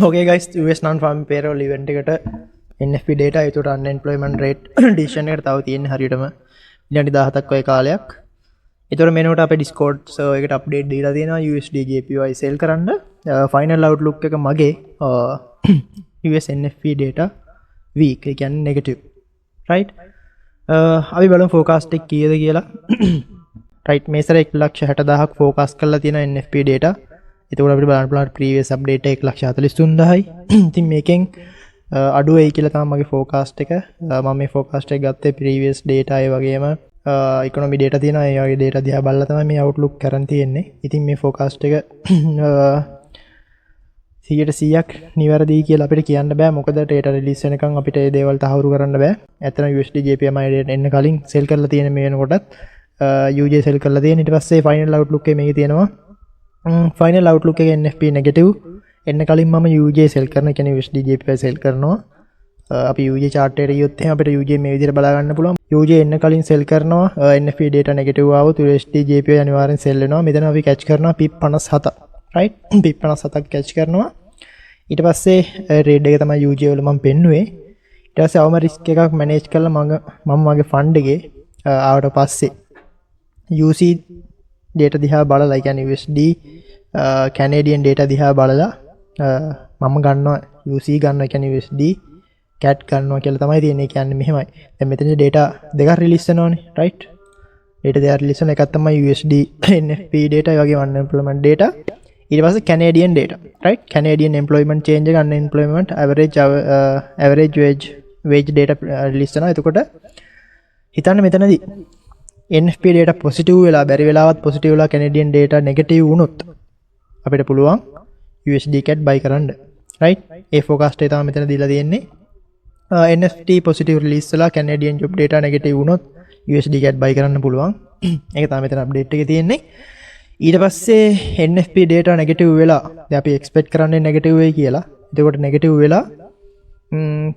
Okay guys, US non-farm payroll event එකට NFP data ඒකට unemployment rate decision එකට තව තියෙන හරියටම විනාඩි 17ක් වගේ කාලයක්. ඒතර මෙනකොට අපේ Discord server එකට update දීලා තියෙනවා USD JPY sell කරන්න. Final outlook එක මගේ US NFP data week ඒ කියන්නේ negative. Right? අපි බලමු forecast එක කීයද කියලා. Right, මේ සැරේ 1,60,000ක් forecast කරලා තියෙන NFP data. එතකොට අපිට බලන්න පුළුවන් previous update එක 1,43,000යි. ඉතින් මේකෙන් අඩු වෙයි කියලා තමයි මගේ forecast එක. මම මේ forecast එක ගත්තේ previous data ඒ වගේම economy data තියෙනවා. ඒ වගේ data දිහා බලලා තමයි මේ outlook කරන් තියෙන්නේ. ඉතින් මේ forecast එක 100%ක් නිවැරදි කියලා අපිට කියන්න බෑ. මොකද data release වෙනකන් අපිට මේ දේවල් තහවුරු කරන්න බෑ. ඇත්තටම USD JPY එන්න කලින් sell කරලා තියෙන මේ වෙනකොටත් UJ sell කරලා තියෙන. ඊට පස්සේ final outlook එක මේකේ තියෙනවා. ෆයිනල් අවුට්ලුක් එක NFP නෙගටිව් එන්න කලින් මම UJ සෙල් කරන කියන්නේ USD JPY සෙල් කරනවා. අපි UJ chart එකට ගියොත් එහෙනම් අපිට UJ මේ විදිහට බලා ගන්න පුළුවන්. UJ එන්න කලින් සෙල් කරනවා. NFP data නෙගටිව් ආවොත් USD JPY අනිවාර්යෙන් සෙල් වෙනවා. මෙතන අපි කැච් කරනවා pip 57. right pip 57ක් කැච් කරනවා. ඊට පස්සේ රේඩ් එක තමයි UJ වල මම පෙන්නුවේ. ඊට පස්සේ අවම රිස්ක් එකක් මැනේජ් කරලා මම මගේ ෆන්ඩ් එකේ ආවට පස්සේ UC data දිහා බලලා කියන්නේ USD Canadian data දිහා බලලා මම ගන්නවා UC ගන්නවා කියන්නේ USD CAD ගන්නවා කියලා තමයි තියෙන්නේ. කියන්නේ මෙහෙමයි. දැන් මෙතන data දෙකක් රිලීස් වෙනවානේ right data දෙකක් රිලීස් වෙන එකක් තමයි USD NFP data ඒ වගේම unemployment data ඊට පස්සේ Canadian data right Canadian employment change එක unemployment average wage data release වෙනවා. එතකොට හිතන්න මෙතනදී NFP data positive වෙලා බැරි වෙලාවත් positive වෙලා Canadian data negative වුණොත් අපිට පුළුවන් USD CAD buy කරන්න right ඒ forecast එක තමයි මෙතන දීලා තියෙන්නේ. NFT positive release වෙලා Canadian job data negative වුණොත් USD CAD buy කරන්න පුළුවන්. ඒක තමයි මෙතන update එකේ තියෙන්නේ. ඊට පස්සේ NFP data negative වෙලා දැන් අපි expect කරන්නේ negative වෙයි කියලා. එතකොට negative වෙලා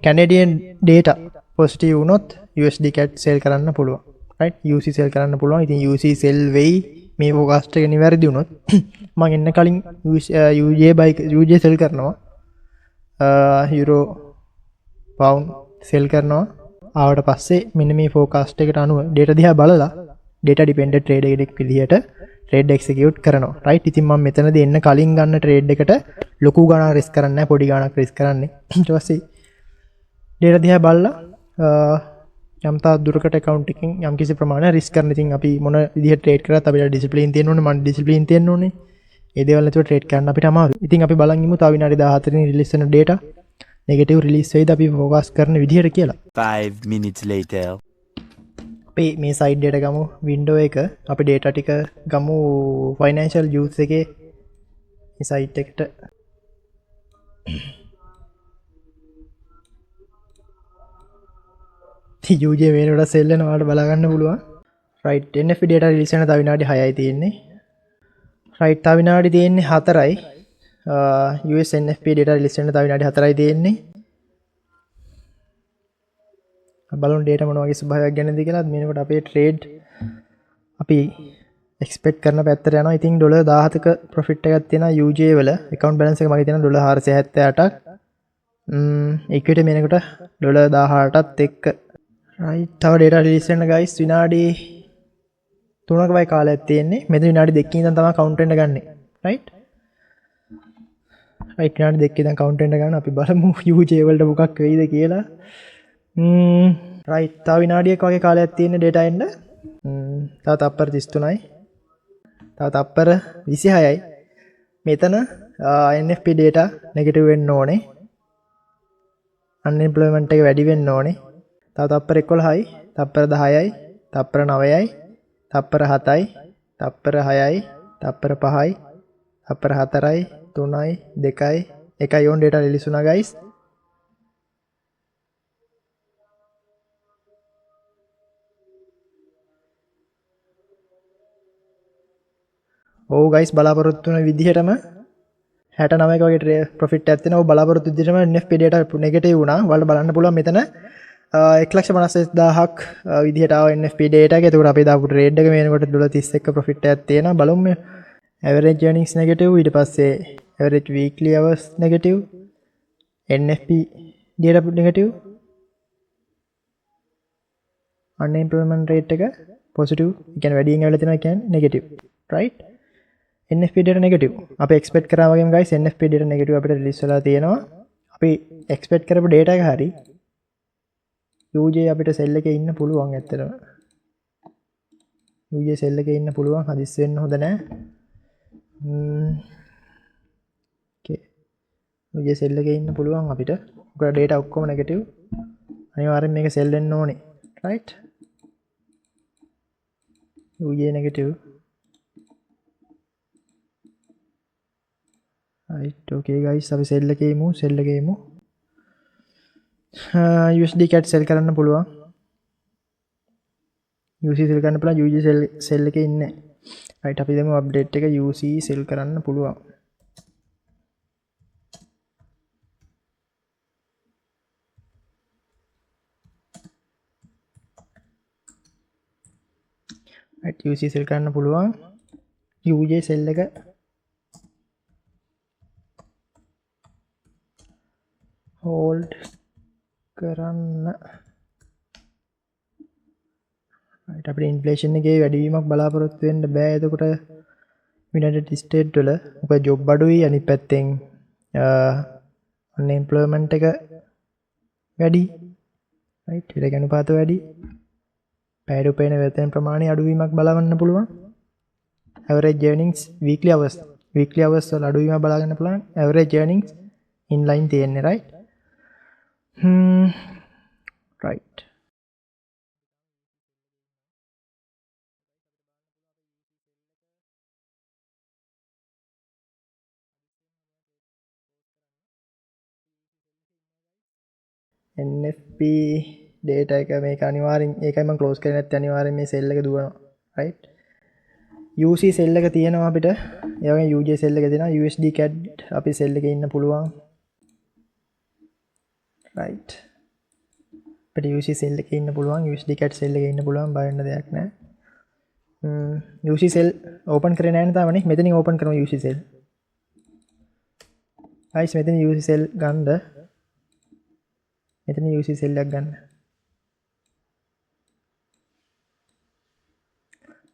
Canadian data positive වුණොත් USD CAD sell කරන්න පුළුවන්. right UC sell කරන්න පුළුවන්. ඉතින් UC sell වෙයි මේ forecast එක නිවැරදි වුණොත් මම එන්න කලින් UJ sell කරනවා. euro pound sell කරනවා. ආවට පස්සේ මෙන්න මේ forecast එකට අනුව data දිහා බලලා data dependent trade එකක් විදිහට trade execute කරනවා. right ඉතින් මම මෙතනදී එන්න කලින් ගන්න trade එකට ලොකු ගණන් risk කරන්නේ නැහැ. පොඩි ගණනක් risk කරන්නේ. ඊට පස්සේ data දිහා බලලා යම්තා දුරකට account එකකින් යම් කිසි ප්‍රමාණයක් risk කරන. ඉතින් අපි මොන විදිහට trade කරත් අපිට discipline තියෙන්න ඕනේ. මම discipline තියෙන්න ඕනේ. ඒ දේවල් නැතුව trade කරන්න අපිට අමාරුයි. ඉතින් අපි බලන් ඉමු තව විනාඩි 14 න් release වෙන data negative release වෙයිද අපි focus කරන විදිහට කියලා. 5 minutes later. අපි මේ side data ගමු window එක. අපි data ටික ගමු financial use එකේ මේ site එකට. UJ වෙනකොට sell වෙනවාට බලා ගන්න පුළුවන්. right NFP data release වෙන තව විනාඩි 6යි තියෙන්නේ. right තව විනාඩි තියෙන්නේ 4යි. US NFP data release වෙන තව විනාඩි 4යි තියෙන්නේ. බලමු data මොන වගේ ස්වභාවයක් ගැනද කියලා. මේනකොට අපේ trade අපි expect කරන පැත්තට යනවා. ඉතින් $17ක profit එකක් තියෙනවා UJ වල. account balance එක මගේ තියෙනවා $478ක්. equity මේනකොට $18ත් එක්ක right තව data release වෙන්න guys විනාඩි 3ක වගේ කාලයක් තියෙන්නේ. මෙතන විනාඩි 2කින් ඉඳන් තමයි count වෙන්න ගන්නෙ. right විනාඩි 2කින් ඉඳන් count වෙන්න ගන්න. අපි බලමු UJ වලට මොකක් වෙයිද කියලා. right තව විනාඩියක් වගේ කාලයක් තියෙන data එන්න. තව තප්පර 33යි. තව තප්පර 26යි. මෙතන NFP data negative වෙන්න ඕනේ. unemployment එක වැඩි වෙන්න ඕනේ. තව තප්පර 11යි, තප්පර 10යි, තප්පර 9යි, තප්පර 7යි, තප්පර 6යි, තප්පර 5යි, තප්පර 4යි, 3යි, 2යි, 1යි on data release වුණා guys. ඔව් guys බලාපොරොත්තු වෙන විදිහටම 69ක වගේ profit එකක් තියෙනවා. ඔව් බලාපොරොත්තු විදිහටම NFP data negative වුණා. ඔයාලට බලන්න පුළුවන් මෙතන 1,56,000ක් විදිහට ආව NFP data එක. ඒකට අපි දාපු trade එක මේනකොට $31ක profit එකක් තියෙනවා. බලමු average earnings negative ඊට පස්සේ average weekly hours negative NFP data negative, unemployment rate එක positive, ඒ කියන්නේ වැඩියෙන් ඇවිල්ලා තියෙනවා කියන්නේ negative, right? NFP data negative. අපි expect කරා වගේම guys NFP data negative අපිට release වෙලා තියෙනවා. අපි expect කරපු data එක හරි UJ අපිට cell එකේ ඉන්න පුළුවන් ඇත්තටම. UJ cell එකේ ඉන්න පුළුවන්, හදිස්සි වෙන්න හොඳ නැහැ. okay. UJ cell එකේ ඉන්න පුළුවන් අපිට. ඔකට data ඔක්කොම negative. අනිවාර්යෙන් මේක cell වෙන්න ඕනේ. right? UJ negative. right, okay guys, අපි cell එකේ ඉමු, cell එකේ ඉමු. USD cat sell කරන්න පුළුවන්. UC sell කරන්න පුළුවන්, UG sell එකේ ඉන්නේ. right, අපි දෙමු update එක UC sell කරන්න පුළුවන්. right, UC sell කරන්න පුළුවන්. UJ sell එක hold කරන්න. right, අපිට ඉන්ෆ්ලේෂන් එකේ වැඩිවීමක් බලාපොරොත්තු වෙන්න බෑ. එතකොට United States වල මොකද ජොබ් අඩුයි, අනිත් පැත්තෙන් unemployment එක වැඩි. right, ඒක අනුපාත වැඩි. පැයට උපයන වෙතන ප්‍රමාණය අඩුවීමක් බලවන්න පුළුවන්. average earnings weekly hours වල අඩුවීමක් බලා ගන්න පුළුවන්. average earnings in line තියෙන්නේ. right? right. NFP data එක මේක අනිවාර්යෙන්, ඒකයි මම close කරේ නැත්නම් අනිවාර්යෙන් මේ cell එක දුවනවා. right? UC cell එක තියෙනවා අපිට. ඒ වගේම UJ cell එක තියෙනවා. USD CAD අපි cell එකේ ඉන්න පුළුවන්. right? අපිට UC cell එකේ ඉන්න පුළුවන්, USD CAD cell එකේ ඉන්න පුළුවන්, බය වෙන්න දෙයක් නැහැ. UC cell open කරේ නැහැ නේද තාමනේ? මෙතනින් open කරමු UC cell. guys මෙතන UC cell ගන්න. මෙතන UC cell එකක් ගන්න.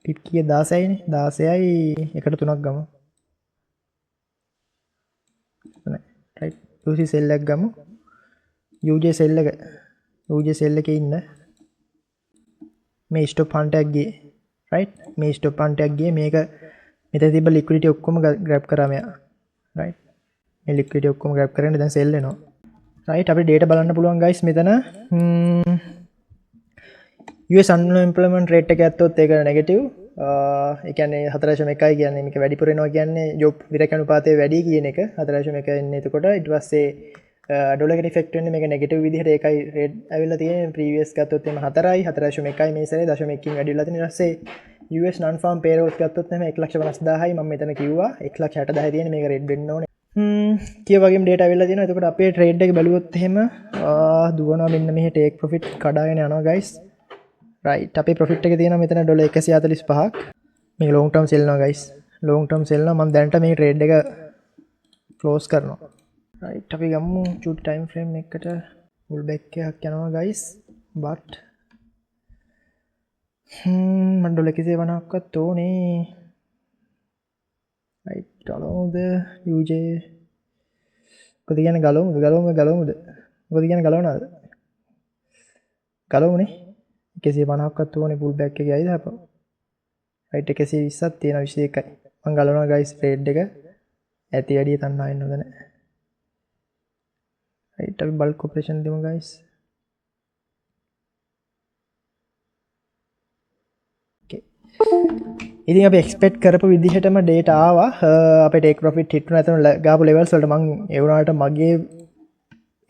pip කීය 16යි නේ. 16යි එකට 3ක් ගමු. right, UC cell එකක් ගමු. UJ cell එකේ ඉන්න මේ stop hunt එකක් ගියේ. right, මේ stop hunt එකක් ගියේ. මේක මෙතන තිබ්බ liquidity ඔක්කොම grab කරා මෙයා. right, මේ liquidity ඔක්කොම grab කරගෙන දැන් sell වෙනවා. right, අපිට data බලන්න පුළුවන් guys මෙතන. US unemployment rate එක ඇත්තොත් ඒක negative. ඒ කියන්නේ 4.1 කියන්නේ මේක වැඩිපුර එනවා කියන්නේ job විරක අනුපාතය වැඩි කියන එක. 4.1 එන්නේ එතකොට ඊට පස්සේ ඩොලර් එකට ඉෆෙක්ට් වෙන්නේ මේක නෙගටිව් විදිහට. ඒකයි රේට් ඇවිල්ලා තියෙන්නේ. ප්‍රීවියස් ගත්තොත් එimhe 4යි 4.1යි මේ සැරේ 0.1කින් වැඩි වෙලා තියෙන. ඊට පස්සේ US non farm payrolls ගත්තොත් එimhe 1,50,000යි. මම මෙතන කිව්වා 1,60,000 තියෙන මේක රෙඩ් වෙන්න ඕනේ. කිය වගේම data ඇවිල්ලා තියෙනවා. එතකොට අපේ trade එක බැලුවොත් එහෙම දුවනවා මෙන්න මෙහෙ take profit කඩාගෙන යනවා guys. right, අපේ profit එක තියෙනවා මෙතන $145ක්. මේක long term sell නවා guys. long term sell නවා. මම දැනට මේ trade එක close කරනවා. right, අපි ගමු චුට් time frame එකකට pull back එකක් යනවා guys. but මම $150ක්වත් ඕනේ. right, ගලවමුද UJ? මොකද කියන්නේ ගලවමුද? මොකද කියන්නේ ගලවනවද? ගලවමුනේ. 150ක්වත් ඕනේ pull back එකේ ඇයිද අපෝ? right, 120ක් තියෙනවා 21යි. මම ගලවනවා guys trade එක. ඇති වැඩි තණ්හා වෙන්න හොඳ නැහැ. right, අපි bulk operation දෙමු guys. okay, ඉතින් අපි expect කරපු විදිහටම data ආවා. අපේ take profit hit වුණා. එතන ගාපු levels වලට මම ඒ වුණාට මගේ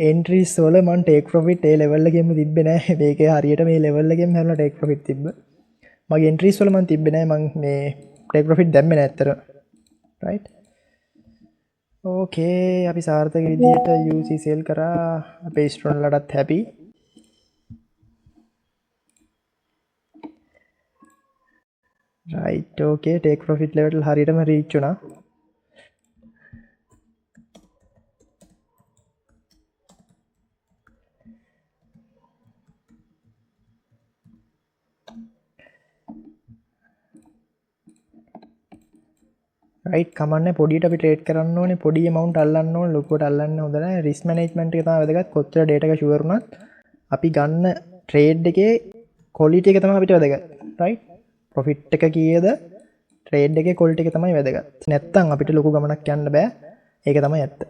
entries වල මම take profit ඒ level එකෙම තිබ්බේ නැහැ. මේකේ හරියට මේ level එකෙම හැරලා take profit තිබ්බ. මගේ entries වල මම තිබ්බේ නැහැ. මම මේ take profit දැම්මේ නැහැ අතර. right, okay, අපි සාර්ථක විදිහට UC sell කරා. අපේ ස්ටුඩන්ට් ලටත් happy. right, okay, take profit level හරියටම reach වුණා. රයිට් කමන්න පොඩිට අපි ට්‍රේඩ් කරන්න ඕනේ පොඩි amount අල්ලන්න ඕනේ ලොකුවට අල්ලන්න හොඳ නැහැ risk management එක තමයි වැදගත් කොච්චර data එක sure වුණත් අපි ගන්න trade එකේ quality එක තමයි අපිට වැදගත් right profit එක කීයද trade එකේ quality එක තමයි වැදගත් නැත්තම් අපිට ලොකු ගමනක් යන්න බෑ ඒක තමයි ඇත්ත